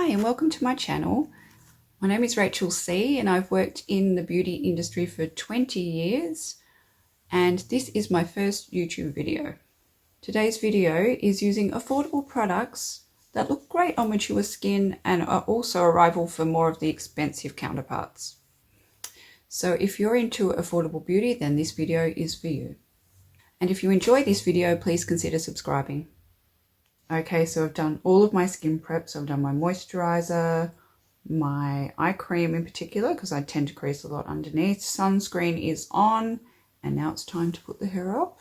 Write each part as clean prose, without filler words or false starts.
Hi and welcome to my channel. My name is Rachel C and I've worked in the beauty industry for 20 years and this is my first YouTube video. Today's video is using affordable products that look great on mature skin and are also a rival for more of the expensive counterparts. So if you're into affordable beauty, then this video is for you. And if you enjoy this video, please consider subscribing. Okay, so I've done all of my skin prep. So I've done my moisturizer, my eye cream in particular, because I tend to crease a lot underneath. Sunscreen is on, and now it's time to put the hair up.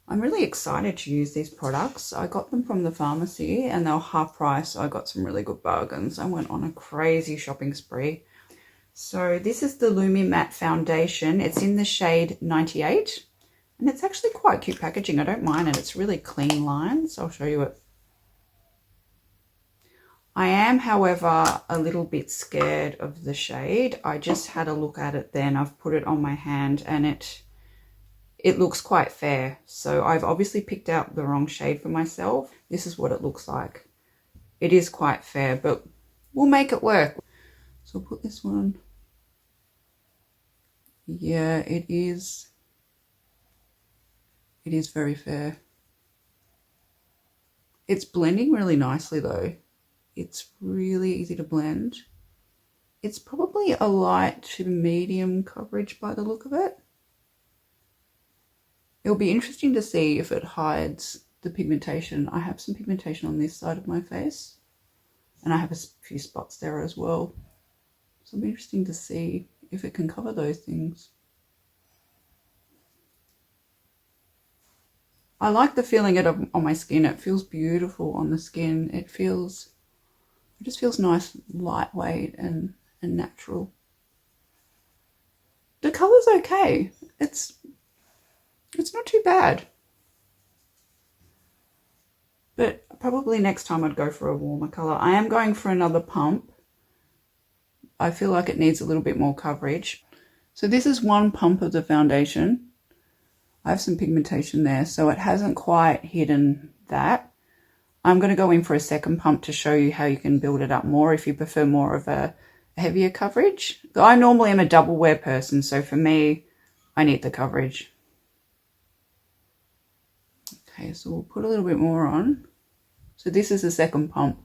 I'm really excited to use these products. I got them from the pharmacy and they were half price, so I got some really good bargains. I went on a crazy shopping spree. So this is the Lumi Matte Foundation. It's in the shade 98. And it's actually quite cute packaging. I don't mind it. It's really clean lines. I'll show you it. I am, however, a little bit scared of the shade. I just had a look at it then. I've put it on my hand and it looks quite fair. So I've obviously picked out the wrong shade for myself. This is what it looks like. It is quite fair, but we'll make it work. So I'll put this one. Yeah, it is. It is very fair. It's blending really nicely though. It's really easy to blend. It's probably a light to medium coverage by the look of it. It'll be interesting to see if it hides the pigmentation. I have some pigmentation on this side of my face and I have a few spots there as well. So it'll be interesting to see if it can cover those things. I like the feeling it on my skin. It feels beautiful on the skin. It just feels nice, lightweight and natural. The colour's okay. It's not too bad. But probably next time I'd go for a warmer colour. I am going for another pump. I feel like it needs a little bit more coverage. So this is one pump of the foundation. I have some pigmentation there, so it hasn't quite hidden that. I'm going to go in for a second pump to show you how you can build it up more if you prefer more of a heavier coverage. I normally am a double wear person, so for me, I need the coverage. Okay, so we'll put a little bit more on. So this is the second pump.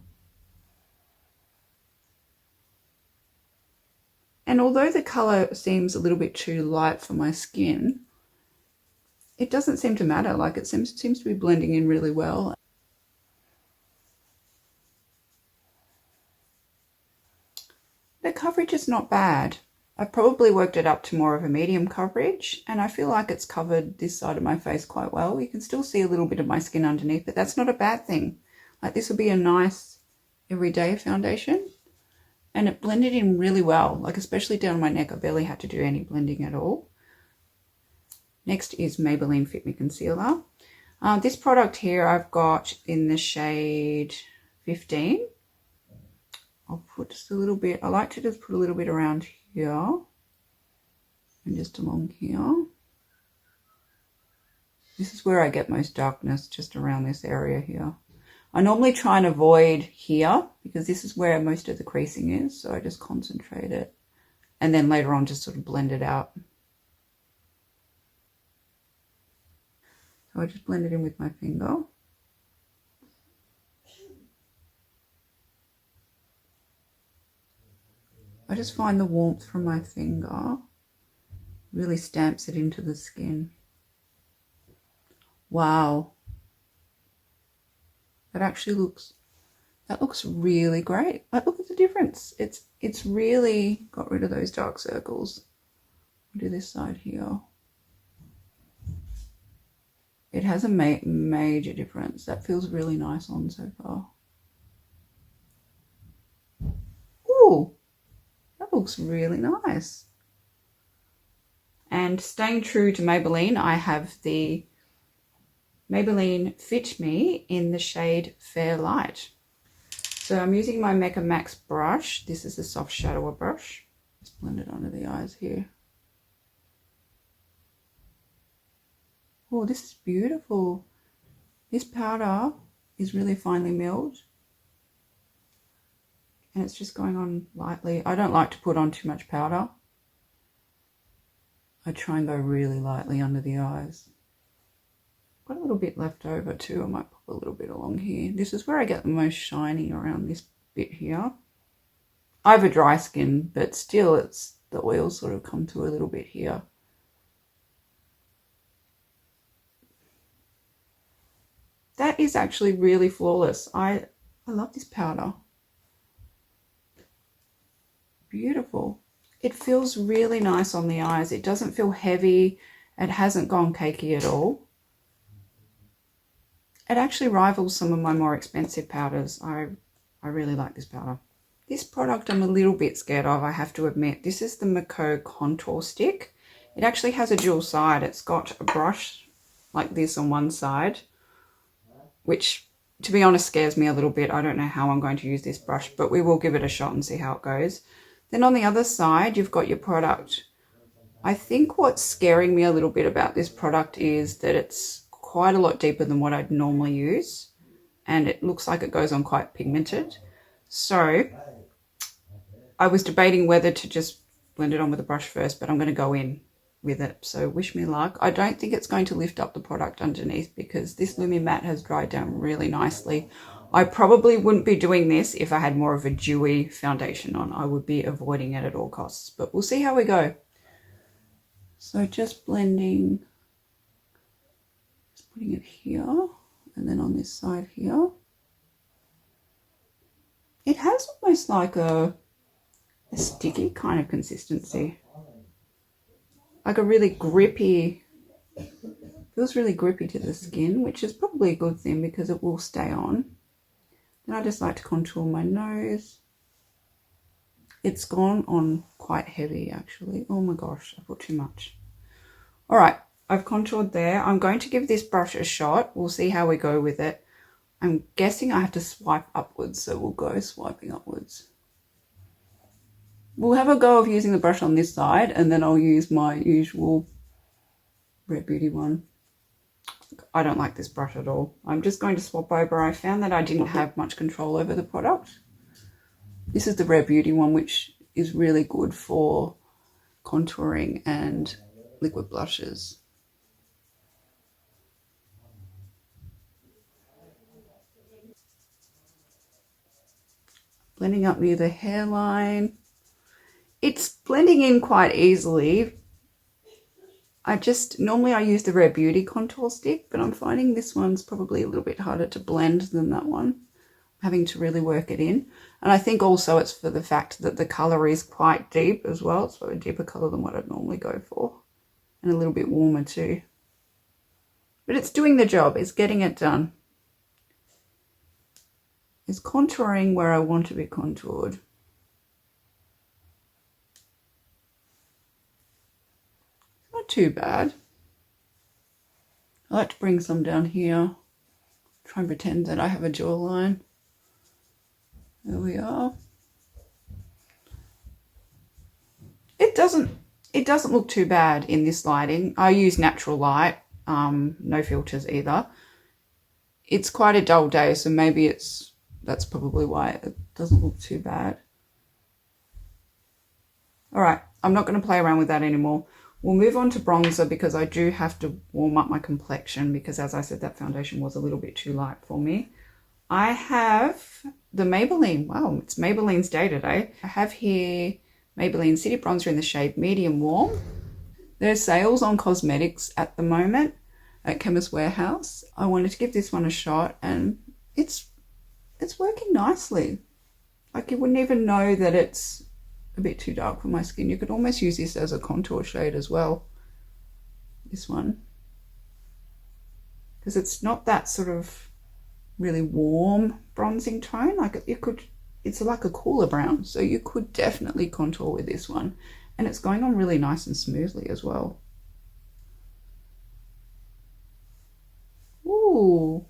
And although the colour seems a little bit too light for my skin, it doesn't seem to matter. Like it seems to be blending in really well. The coverage is not bad. I've probably worked it up to more of a medium coverage and I feel like it's covered this side of my face quite well. You can still see a little bit of my skin underneath, but that's not a bad thing. Like this will be a nice everyday foundation and it blended in really well. Like especially down my neck, I barely had to do any blending at all. Next is Maybelline Fit Me Concealer. This product here I've got in the shade 15. I'll put just a little bit. I like to just put a little bit around here and just along here. This is where I get most darkness, just around this area here. I normally try and avoid here because this is where most of the creasing is. So I just concentrate it and then later on just sort of blend it out. So I just blend it in with my finger. I just find the warmth from my finger really stamps it into the skin. Wow. That looks really great. Like look at the difference. It's really got rid of those dark circles. I'll do this side here. It has a major difference. That feels really nice on so far. Ooh, that looks really nice. And staying true to Maybelline, I have the Maybelline Fit Me in the shade Fair Light. So I'm using my Mecca Max brush. This is a soft shadower brush. Just blend it under the eyes here. Oh, this is beautiful. This powder is really finely milled. And it's just going on lightly. I don't like to put on too much powder. I try and go really lightly under the eyes. Got a little bit left over too. I might put a little bit along here. This is where I get the most shiny, around this bit here. I have a dry skin, but still it's the oils sort of come to a little bit here. That is actually really flawless. I love this powder. Beautiful. It feels really nice on the eyes. It doesn't feel heavy. It hasn't gone cakey at all. It actually rivals some of my more expensive powders. I really like this powder. This product I'm a little bit scared of, I have to admit. This is the MCo Contour Stick. It actually has a dual side. It's got a brush like this on one side, which, to be honest, scares me a little bit. I don't know how I'm going to use this brush, but we will give it a shot and see how it goes. Then on the other side, you've got your product. I think what's scaring me a little bit about this product is that it's quite a lot deeper than what I'd normally use, and it looks like it goes on quite pigmented. So I was debating whether to just blend it on with a brush first, but I'm going to go in with it, so wish me luck. I don't think it's going to lift up the product underneath because this Lumi Matte has dried down really nicely. I probably wouldn't be doing this if I had more of a dewy foundation on. I would be avoiding it at all costs, but we'll see how we go. So just blending, just putting it here and then on this side here. It has almost like a sticky kind of consistency, like a really grippy, feels really grippy to the skin, which is probably a good thing because it will stay on. Then I just like to contour my nose. It's gone on quite heavy actually. Oh my gosh, I put too much. All right, I've contoured there. I'm going to give this brush a shot. We'll see how we go with it. I'm guessing I have to swipe upwards, so we'll go swiping upwards. We'll have a go of using the brush on this side, and then I'll use my usual Rare Beauty one. I don't like this brush at all. I'm just going to swap over. I found that I didn't have much control over the product. This is the Rare Beauty one, which is really good for contouring and liquid blushes. Blending up near the hairline. It's blending in quite easily. Normally I use the Rare Beauty Contour Stick, but I'm finding this one's probably a little bit harder to blend than that one. I'm having to really work it in. And I think also it's for the fact that the colour is quite deep as well. It's a deeper colour than what I'd normally go for. And a little bit warmer too. But it's doing the job. It's getting it done. It's contouring where I want to be contoured. Not too bad. I like to bring some down here. Try and pretend that I have a jawline. There we are. It doesn't look too bad in this lighting. I use natural light, no filters either. It's quite a dull day, so maybe that's probably why it doesn't look too bad. All right, I'm not going to play around with that anymore. We'll move on to bronzer because I do have to warm up my complexion because, as I said, that foundation was a little bit too light for me. I have the Maybelline. Wow, it's Maybelline's day today. I have here Maybelline City Bronzer in the shade Medium Warm. There's sales on cosmetics at the moment at Chemist Warehouse. I wanted to give this one a shot and it's working nicely. Like you wouldn't even know that it's a bit too dark for my skin. You could almost use this as a contour shade as well. This one. Because it's not that sort of really warm bronzing tone. Like it's like a cooler brown. So you could definitely contour with this one. And it's going on really nice and smoothly as well. Ooh.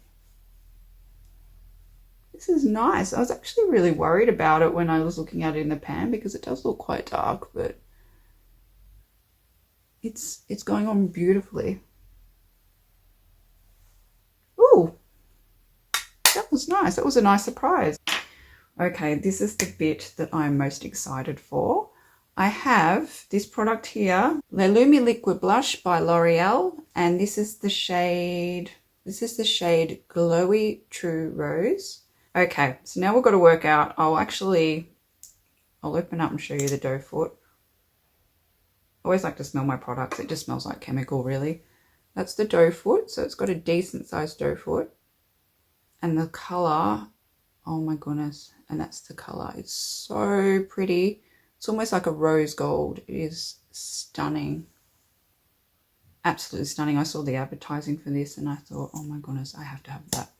This is nice. I was actually really worried about it when I was looking at it in the pan because it does look quite dark, but it's going on beautifully. Ooh, that was nice. That was a nice surprise. Okay, this is the bit that I'm most excited for. I have this product here, the Lumi Liquid Blush by L'Oreal, and this is the shade Glowy True Rose. Okay, so now we've got to work out, I'll open up and show you the doe foot. I always like to smell my products, it just smells like chemical really. That's the doe foot, so it's got a decent sized doe foot. And the colour, oh my goodness, and that's the colour. It's so pretty. It's almost like a rose gold. It is stunning. Absolutely stunning. I saw the advertising for this and I thought, oh my goodness, I have to have that.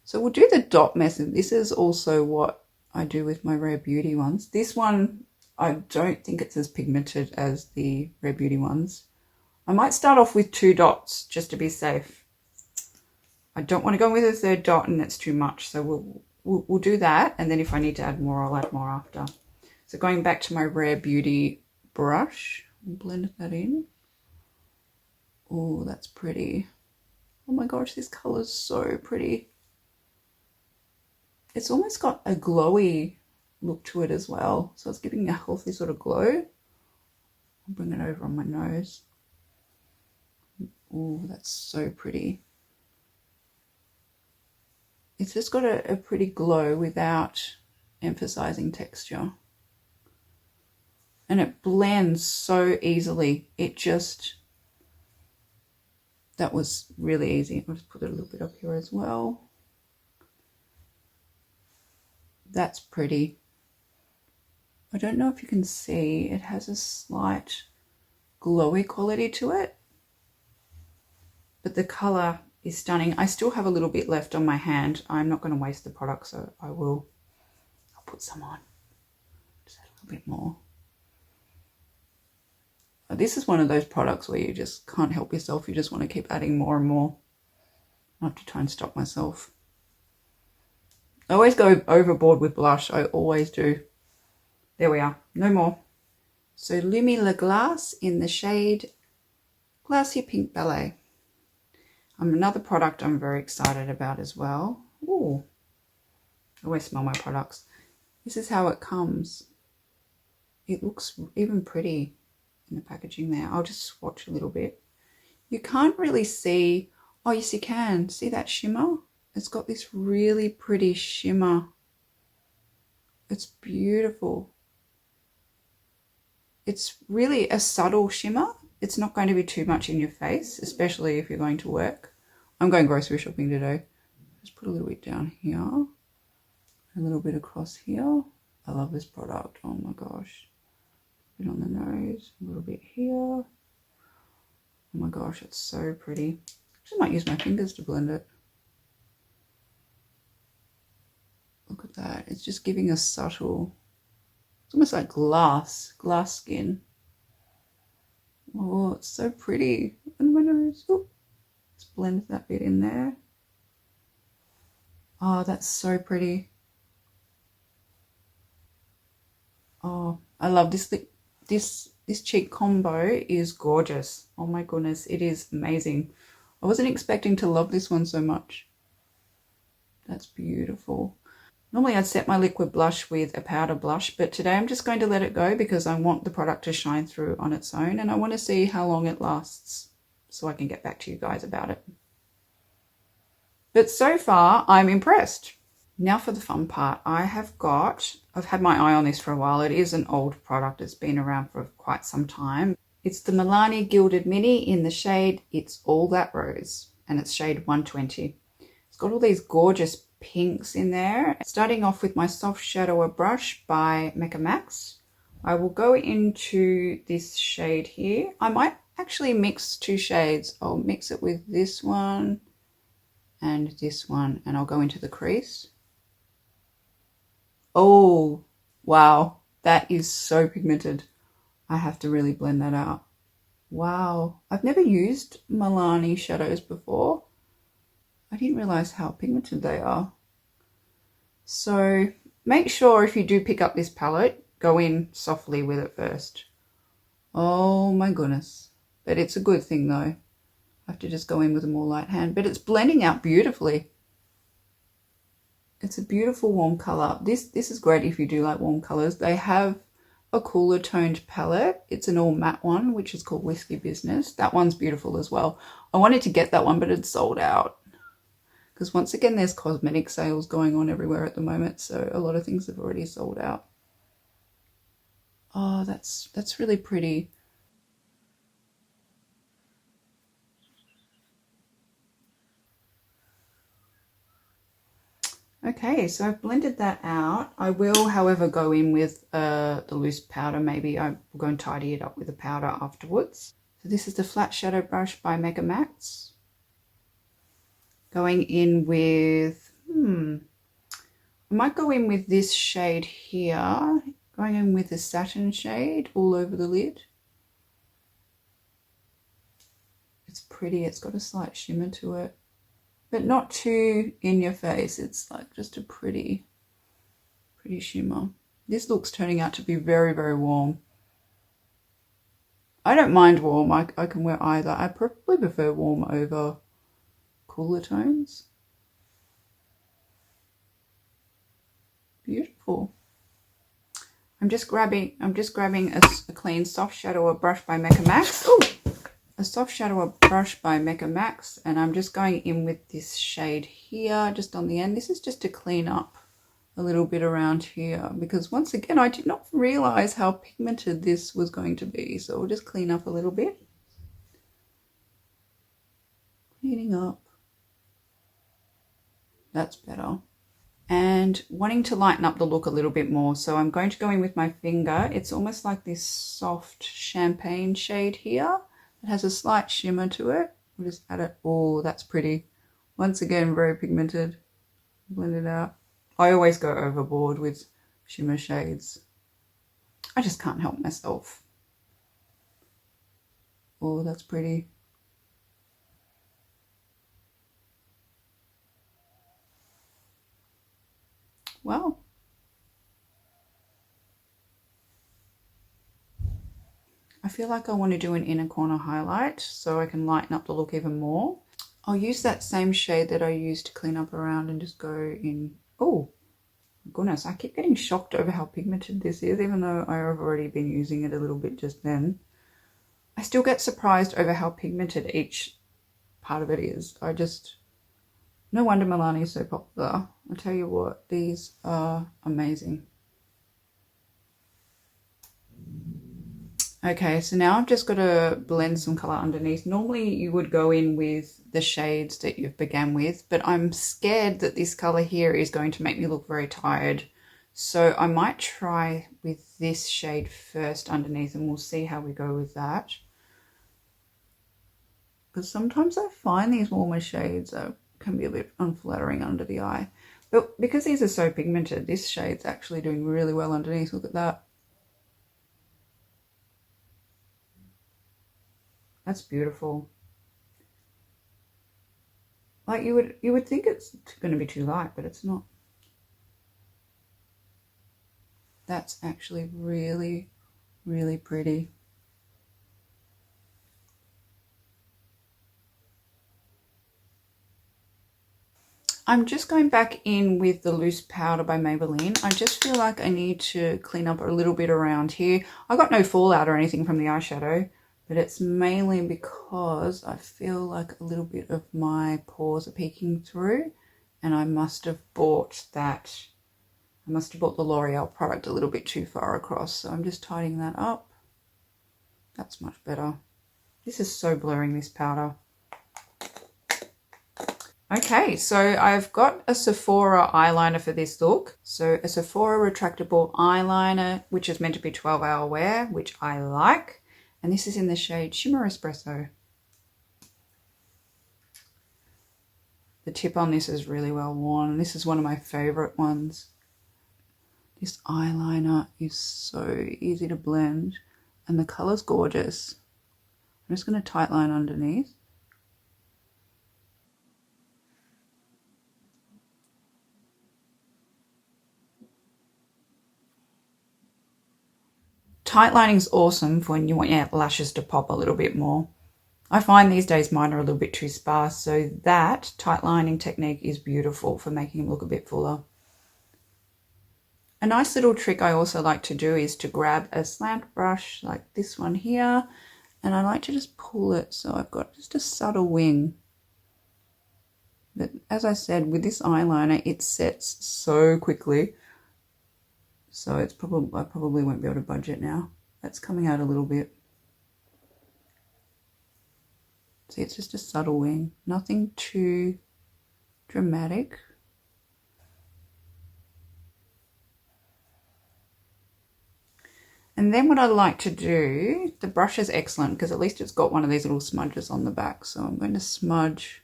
So we'll do the dot method. This is also what I do with my Rare Beauty ones. This one, I don't think it's as pigmented as the Rare Beauty ones. I might start off with 2 dots just to be safe. I don't want to go with a 3rd dot and that's too much. So we'll do that. And then if I need to add more, I'll add more after. So going back to my Rare Beauty brush, blend that in. Oh, that's pretty. Oh my gosh, this color is so pretty. It's almost got a glowy look to it as well. So it's giving a healthy sort of glow. I'll bring it over on my nose. Oh, that's so pretty. It's just got a pretty glow without emphasizing texture. And it blends so easily. That was really easy. I'll just put it a little bit up here as well. That's pretty. I don't know if you can see, it has a slight glowy quality to it. But the color is stunning. I still have a little bit left on my hand. I'm not going to waste the product, so I'll put some on. Just add a little bit more. This is one of those products where you just can't help yourself. You just want to keep adding more and more. I have to try and stop myself. I always go overboard with blush. I always do. There we are. No more. So Lumi Le Glace in the shade Glassy Pink Ballet. Another product I'm very excited about as well. Ooh. I always smell my products. This is how it comes. It looks even pretty in the packaging there. I'll just swatch a little bit. You can't really see. Oh, yes, you can. See that shimmer? It's got this really pretty shimmer. It's beautiful. It's really a subtle shimmer. It's not going to be too much in your face, especially if you're going to work. I'm going grocery shopping today. Just put a little bit down here. A little bit across here. I love this product. Oh my gosh. A bit on the nose. A little bit here. Oh my gosh, it's so pretty. I just might use my fingers to blend it. Look at that. It's just giving a subtle, it's almost like glass skin. Oh, it's so pretty. On my nose. Oh, let's blend that bit in there. Oh, that's so pretty. Oh, I love this. This cheek combo is gorgeous. Oh my goodness, it is amazing. I wasn't expecting to love this one so much. That's beautiful. Normally I'd set my liquid blush with a powder blush, but today I'm just going to let it go because I want the product to shine through on its own and I want to see how long it lasts so I can get back to you guys about it. But so far I'm impressed. Now for the fun part. I've had my eye on this for a while. It is an old product. It's been around for quite some time. It's the MILANI Gilded Mini in the shade It's All That Rose and it's shade 120. It's got all these gorgeous pinks in there. Starting off with my soft shadower brush by Mecca Max. I will go into this shade here. I might actually mix 2 shades. I'll mix it with this one and this one and I'll go into the crease. Oh, wow. That is so pigmented. I have to really blend that out. Wow. I've never used MILANI shadows before. I didn't realize how pigmented they are. So make sure if you do pick up this palette, go in softly with it first. Oh my goodness. But it's a good thing though. I have to just go in with a more light hand, but it's blending out beautifully. It's a beautiful warm color. This is great if you do like warm colors. They have a cooler toned palette. It's an all matte one, which is called Whiskey Business. That one's beautiful as well. I wanted to get that one, but it's sold out. Because once again, there's cosmetic sales going on everywhere at the moment, so a lot of things have already sold out. Oh, that's really pretty. Okay, so I've blended that out. I will, however, go in with the loose powder. Maybe I will go and tidy it up with a powder afterwards. So this is the Flat Shadow Brush by Mega Max. Going in with, I might go in with this shade here. Going in with the satin shade all over the lid. It's pretty. It's got a slight shimmer to it, but not too in your face. It's like just a pretty shimmer. This looks turning out to be very, very warm. I don't mind warm. I can wear either. I probably prefer warm over cooler tones. Beautiful. I'm just grabbing a clean soft shadower brush by Mega Max. Ooh, a soft shadower brush by Mega Max, and I'm just going in with this shade here, just on the end. This is just to clean up a little bit around here, because once again, I did not realize how pigmented this was going to be. So we'll just clean up a little bit. Cleaning up. That's better. And wanting to lighten up the look a little bit more, so I'm going to go in with my finger. It's almost like this soft champagne shade here. It has a slight shimmer to it. We'll just add it. Oh, that's pretty. Once again, very pigmented. Blend it out. I always go overboard with shimmer shades. I just can't help myself. Oh, that's pretty. Wow. I feel like I want to do an inner corner highlight so I can lighten up the look even more. I'll use that same shade that I used to clean up around and just go in. Oh, goodness, I keep getting shocked over how pigmented this is, even though I've already been using it a little bit just then. I still get surprised over how pigmented each part of it is. No wonder MILANI is so popular. I'll tell you what, these are amazing. Okay, so now I've just got to blend some colour underneath. Normally you would go in with the shades that you've began with, but I'm scared that this colour here is going to make me look very tired. So I might try with this shade first underneath, and we'll see how we go with that. Because sometimes I find these warmer shades can be a bit unflattering under the eye. But because these are so pigmented, this shade's actually doing really well underneath. Look at that. That's beautiful. Like you would think it's going to be too light, but it's not. That's actually really, really pretty. I'm just going back in with the loose powder by Maybelline. I just feel like I need to clean up a little bit around here. I got no fallout or anything from the eyeshadow, but it's mainly because I feel like a little bit of my pores are peeking through, and I must have bought the L'Oreal product a little bit too far across. So I'm just tidying that up. That's much better. This is so blurring, this powder. Okay, so I've got a Sephora eyeliner for this look. So a Sephora retractable eyeliner, which is meant to be 12-hour wear, which I like. And this is in the shade Shimmer Espresso. The tip on this is really well worn. This is one of my favorite ones. This eyeliner is so easy to blend, and the color's gorgeous. I'm just going to tight line underneath. Tight lining is awesome for when you want your lashes to pop a little bit more. I find these days mine are a little bit too sparse, so that tight lining technique is beautiful for making them look a bit fuller. A nice little trick I also like to do is to grab a slant brush like this one here, and I like to just pull it so I've got just a subtle wing. But as I said, with this eyeliner, it sets so quickly. So it's I probably won't be able to budge it now. That's coming out a little bit. See, it's just a subtle wing, nothing too dramatic. And then what I like to do, the brush is excellent because at least it's got one of these little smudges on the back. So I'm going to smudge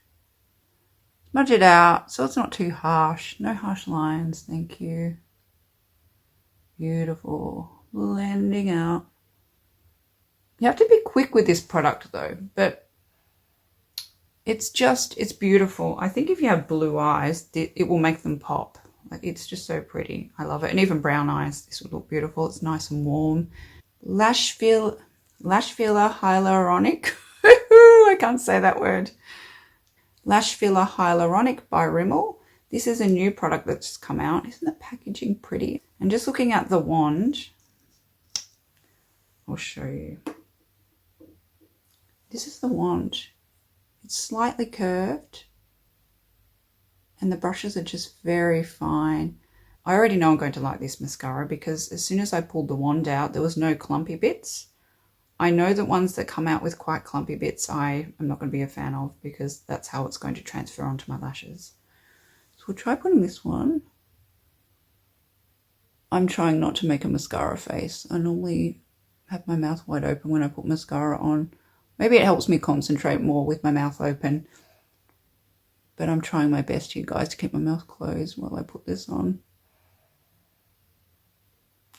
it out so it's not too harsh. No harsh lines, thank you. Beautiful. Blending out. You have to be quick with this product though, but it's beautiful. I think if you have blue eyes, it will make them pop. Like, it's just so pretty. I love it. And even brown eyes, this would look beautiful. It's nice and warm. Lash Filler Hyaluronic. I can't say that word. Lash Filler Hyaluronic by RIMMEL. This is a new product that's just come out. Isn't the packaging pretty? And just looking at the wand, I'll show you. This is the wand. It's slightly curved and the brushes are just very fine. I already know I'm going to like this mascara because as soon as I pulled the wand out, there was no clumpy bits. I know that ones that come out with quite clumpy bits I am not going to be a fan of because that's how it's going to transfer onto my lashes. So we'll try putting this one. I'm trying not to make a mascara face. I normally have my mouth wide open when I put mascara on. Maybe it helps me concentrate more with my mouth open. But I'm trying my best here, guys, to keep my mouth closed while I put this on.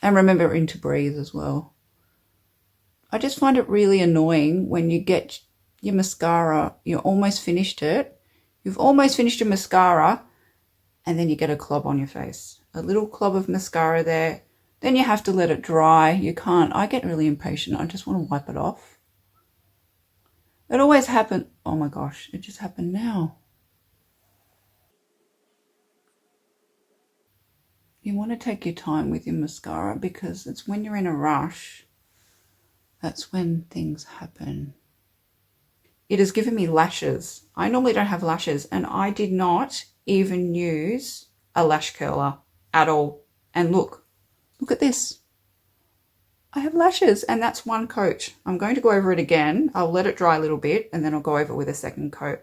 And remembering to breathe as well. I just find it really annoying when you get your mascara, you're almost finished it. You've almost finished your mascara and then you get a clob on your face. A little clob of mascara there. Then you have to let it dry. You can't. I get really impatient. I just want to wipe it off. It always happens. Oh my gosh, it just happened now. You want to take your time with your mascara because it's when you're in a rush, that's when things happen. It has given me lashes. I normally don't have lashes and I did not even use a lash curler at all. And look at this. I have lashes and that's one coat. I'm going to go over it again. I'll let it dry a little bit and then I'll go over it with a second coat.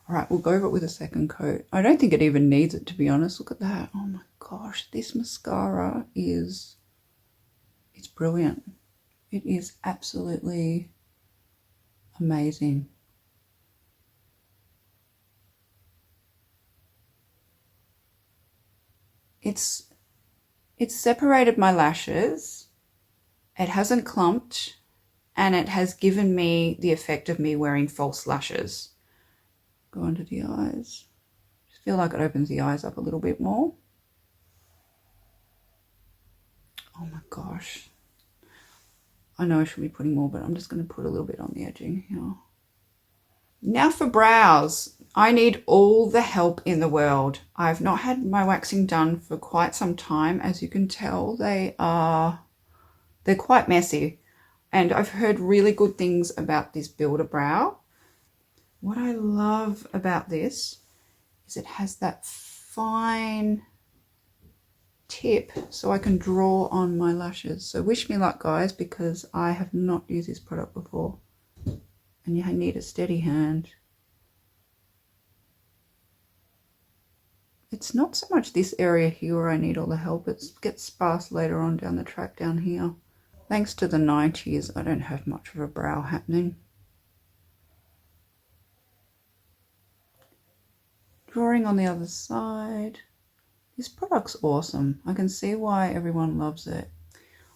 All right, we'll go over it with a second coat. I don't think it even needs it, to be honest. Look at that. Oh my gosh, this mascara it's brilliant. It is absolutely amazing. It's separated my lashes. It hasn't clumped and it has given me the effect of me wearing false lashes. Go under the eyes. Just feel like it opens the eyes up a little bit more. Oh my gosh. I know I should be putting more, but I'm just going to put a little bit on the edging here. Now for brows. I need all the help in the world. I've not had my waxing done for quite some time. As you can tell, they're quite messy. And I've heard really good things about this Builder Brow. What I love about this is it has that fine tip so I can draw on my lashes. So wish me luck, guys, because I have not used this product before. And you need a steady hand. It's not so much this area here where I need all the help. It gets sparse later on down the track down here. Thanks to the 90s, I don't have much of a brow happening. Drawing on the other side. This product's awesome. I can see why everyone loves it.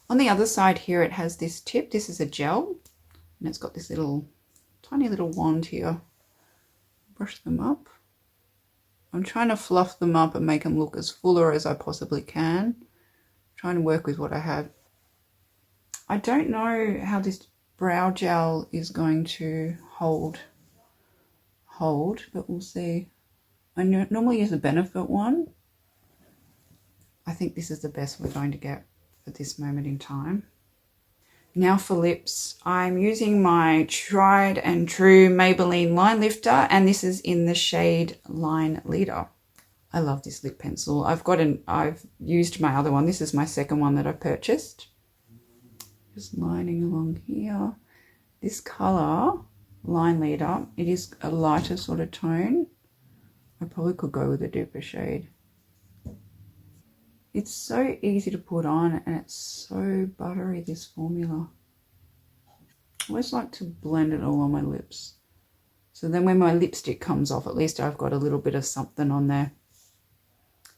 On the other side here, it has this tip. This is a gel, and it's got this little, tiny little wand here. Brush them up. I'm trying to fluff them up and make them look as fuller as I possibly can. Trying to work with what I have. I don't know how this brow gel is going to hold, but we'll see. I normally use a Benefit one. I think this is the best we're going to get at this moment in time. Now for lips, I'm using my tried and true Maybelline Line Lifter, and this is in the shade Line Leader. I love this lip pencil. I've used my other one. This is my second one that I purchased. Just lining along here. This color, Line Leader, it is a lighter sort of tone. I probably could go with a deeper shade. It's so easy to put on and it's so buttery, this formula. I always like to blend it all on my lips. So then when my lipstick comes off, at least I've got a little bit of something on there.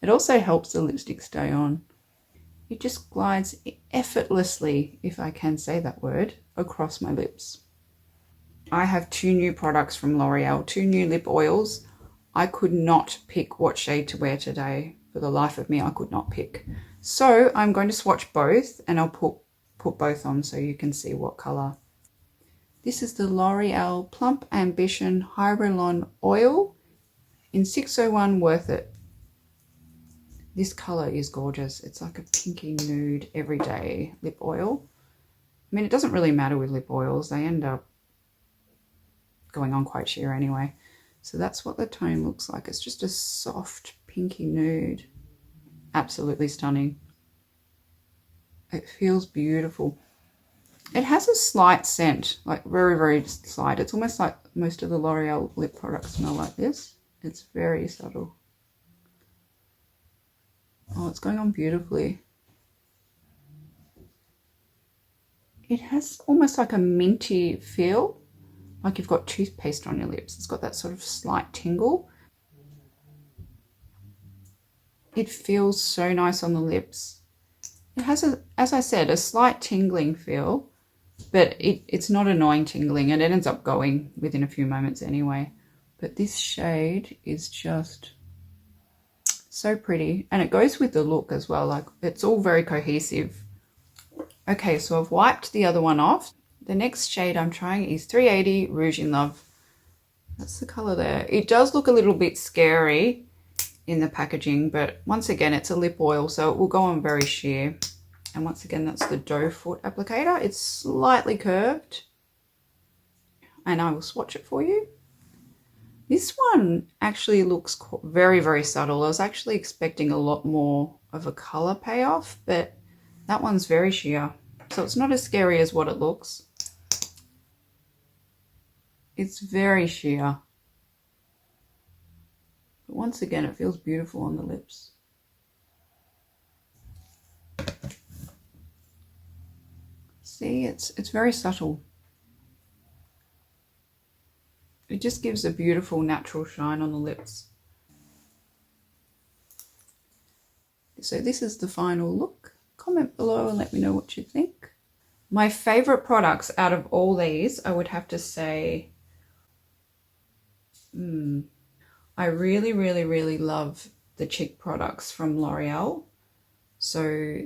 It also helps the lipstick stay on. It just glides effortlessly, if I can say that word, across my lips. I have 2 new products from L'Oreal, 2 new lip oils. I could not pick what shade to wear today. For the life of me, I could not pick. So I'm going to swatch both and I'll put both on so you can see what color. This is the L'Oreal Plump Ambition Hyaluronic Oil in 601 Worth It. This color is gorgeous. It's like a pinky nude everyday lip oil. I mean, it doesn't really matter with lip oils. They end up going on quite sheer anyway. So that's what the tone looks like. It's just a soft pinky nude. Absolutely stunning. It feels beautiful. It has a slight scent, like very, very slight. It's almost like most of the L'Oreal lip products smell like this. It's very subtle. Oh, it's going on beautifully. It has almost like a minty feel, like you've got toothpaste on your lips. It's got that sort of slight tingle. It feels so nice on the lips. It has, as I said, a slight tingling feel, but it's not annoying tingling, and it ends up going within a few moments anyway. But this shade is just so pretty, and it goes with the look as well. Like, it's all very cohesive. Okay, so I've wiped the other one off. The next shade I'm trying is 380 Rouge in Love. That's the color there. It does look a little bit scary in the packaging, but once again, it's a lip oil, so it will go on very sheer. And once again, that's the doe foot applicator. It's slightly curved, and I will swatch it for you. This one actually looks very, very subtle. I was actually expecting a lot more of a color payoff, but that one's very sheer. So it's not as scary as what it looks. It's very sheer. But once again, it feels beautiful on the lips. See, it's very subtle. It just gives a beautiful natural shine on the lips. So this is the final look. Comment below and let me know what you think. My favorite products out of all these, I would have to say, I really, really, really love the cheek products from L'Oreal. So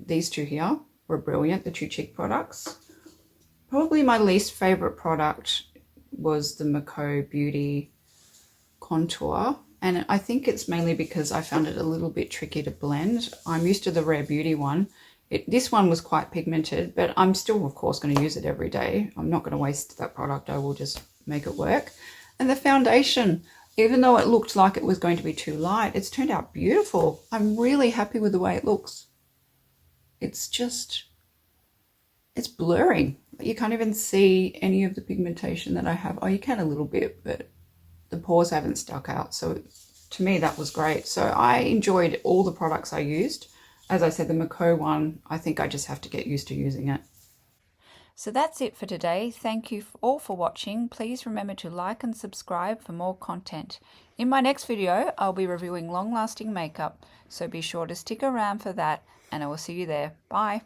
these two here were brilliant, the 2 cheek products. Probably my least favorite product was the MCo Beauty Contour. And I think it's mainly because I found it a little bit tricky to blend. I'm used to the Rare Beauty one. This one was quite pigmented, but I'm still, of course, going to use it every day. I'm not going to waste that product. I will just make it work. And the foundation, even though it looked like it was going to be too light, it's turned out beautiful. I'm really happy with the way it looks. It's just, it's blurring. You can't even see any of the pigmentation that I have. Oh, you can a little bit, but the pores haven't stuck out. So to me, that was great. So I enjoyed all the products I used. As I said, the MCo one, I think I just have to get used to using it. So that's it for today. Thank you all for watching. Please remember to like and subscribe for more content. In my next video, I'll be reviewing long-lasting makeup, so be sure to stick around for that, and I will see you there. Bye.